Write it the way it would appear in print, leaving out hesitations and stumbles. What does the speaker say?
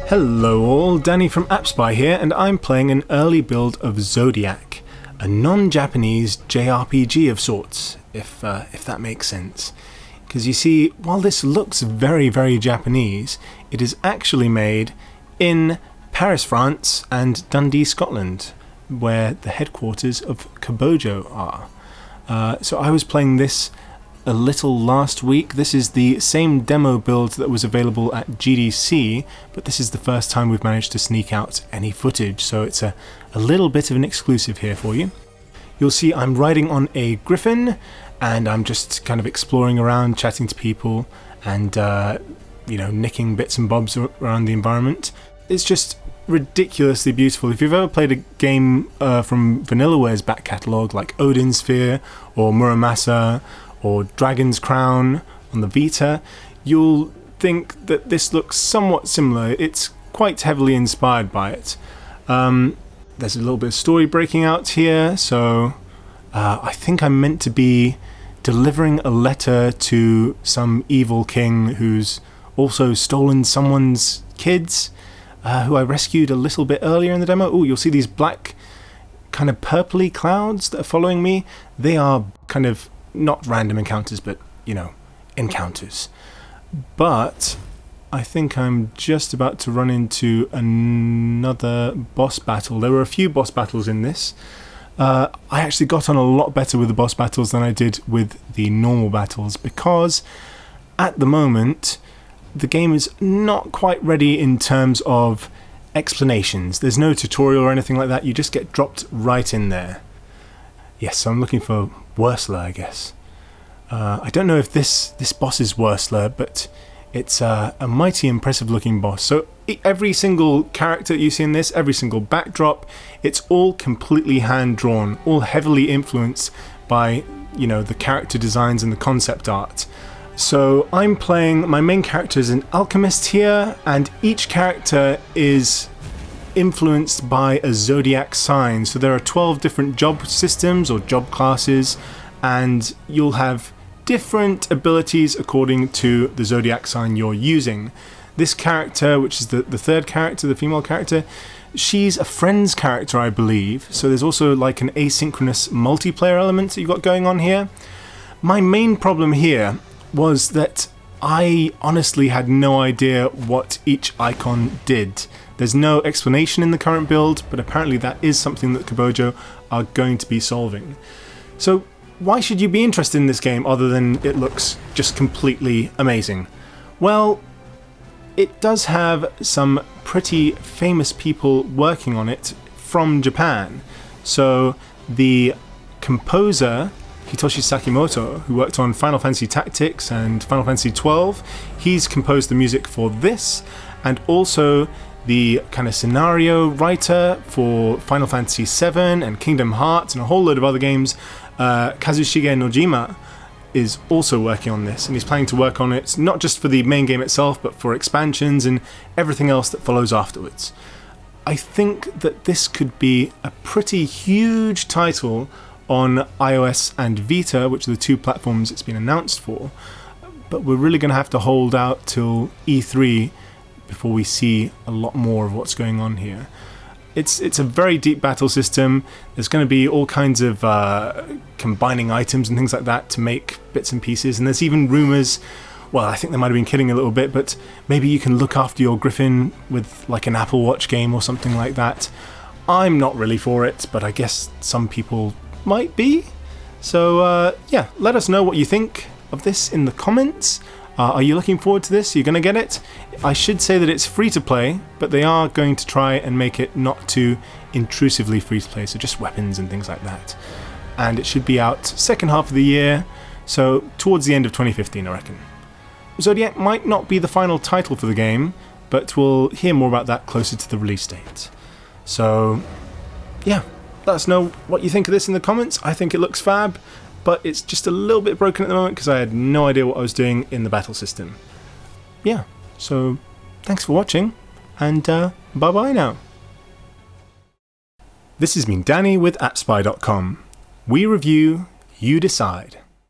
Hello all, Danny from AppSpy here, and I'm playing an early build of Zodiac, a non-Japanese JRPG of sorts, if that makes sense. Because you see, while this looks very, very Japanese, it is actually made in Paris, France, and Dundee, Scotland, where the headquarters of Kabojo are. So I was playing this a little last week. This is the same demo build that was available at GDC, but this is the first time we've managed to sneak out any footage, so it's a little bit of an exclusive here for you. You'll see I'm riding on a griffin, and I'm just kind of exploring around, chatting to people, and nicking bits and bobs around the environment. It's just ridiculously beautiful. If you've ever played a game from Vanillaware's back catalogue, like Odin's Sphere, or Muramasa, or Dragon's Crown on the Vita, you'll think that this looks somewhat similar. It's quite heavily inspired by it. There's a little bit of story breaking out here, so I think I'm meant to be delivering a letter to some evil king who's also stolen someone's kids, who I rescued a little bit earlier in the demo. Oh, you'll see these black kind of purpley clouds that are following me. They are kind of not random encounters, but, encounters. But I think I'm just about to run into another boss battle. There were a few boss battles in this. I actually got on a lot better with the boss battles than I did with the normal battles, because at the moment the game is not quite ready in terms of explanations. There's no tutorial or anything like that. You just get dropped right in there. Yes, so I'm looking for Wursler, I guess. I don't know if this boss is Wursler, but it's a mighty impressive looking boss. So every single character that you see in this, every single backdrop, it's all completely hand-drawn, all heavily influenced by, the character designs and the concept art. So I'm playing, my main character is an alchemist here, and each character is influenced by a Zodiac sign. So there are 12 different job systems or job classes, and you'll have different abilities according to the Zodiac sign you're using. This character, which is the third character, the female character, she's a friend's character, I believe. So there's also like an asynchronous multiplayer element that you've got going on here. My main problem here was that I honestly had no idea what each icon did. There's no explanation in the current build, but apparently that is something that Kabojo are going to be solving. So why should you be interested in this game other than it looks just completely amazing? Well, it does have some pretty famous people working on it from Japan. So the composer, Hitoshi Sakimoto, who worked on Final Fantasy Tactics and Final Fantasy XII, he's composed the music for this, and also the kind of scenario writer for Final Fantasy VII and Kingdom Hearts and a whole load of other games, Kazushige Nojima, is also working on this, and he's planning to work on it not just for the main game itself, but for expansions and everything else that follows afterwards. I think that this could be a pretty huge title on iOS and Vita, which are the two platforms it's been announced for, but we're really going to have to hold out till E3 before we see a lot more of what's going on here. It's a very deep battle system. There's going to be all kinds of combining items and things like that to make bits and pieces, and there's even rumours, well, I think they might have been kidding a little bit, but maybe you can look after your griffin with like an Apple Watch game or something like that. I'm not really for it, but I guess some people might be. So yeah, let us know what you think of this in the comments. Are you looking forward to this? Are you going to get it? I should say that it's free to play, but they are going to try and make it not too intrusively free to play, so just weapons and things like that. And it should be out second half of the year, so towards the end of 2015, I reckon. Zodiac might not be the final title for the game, but we'll hear more about that closer to the release date. So yeah, let us know what you think of this in the comments. I think it looks fab, but it's just a little bit broken at the moment because I had no idea what I was doing in the battle system. Yeah, so thanks for watching, and bye-bye now. This has been Danny with AppSpy.com. We review, you decide.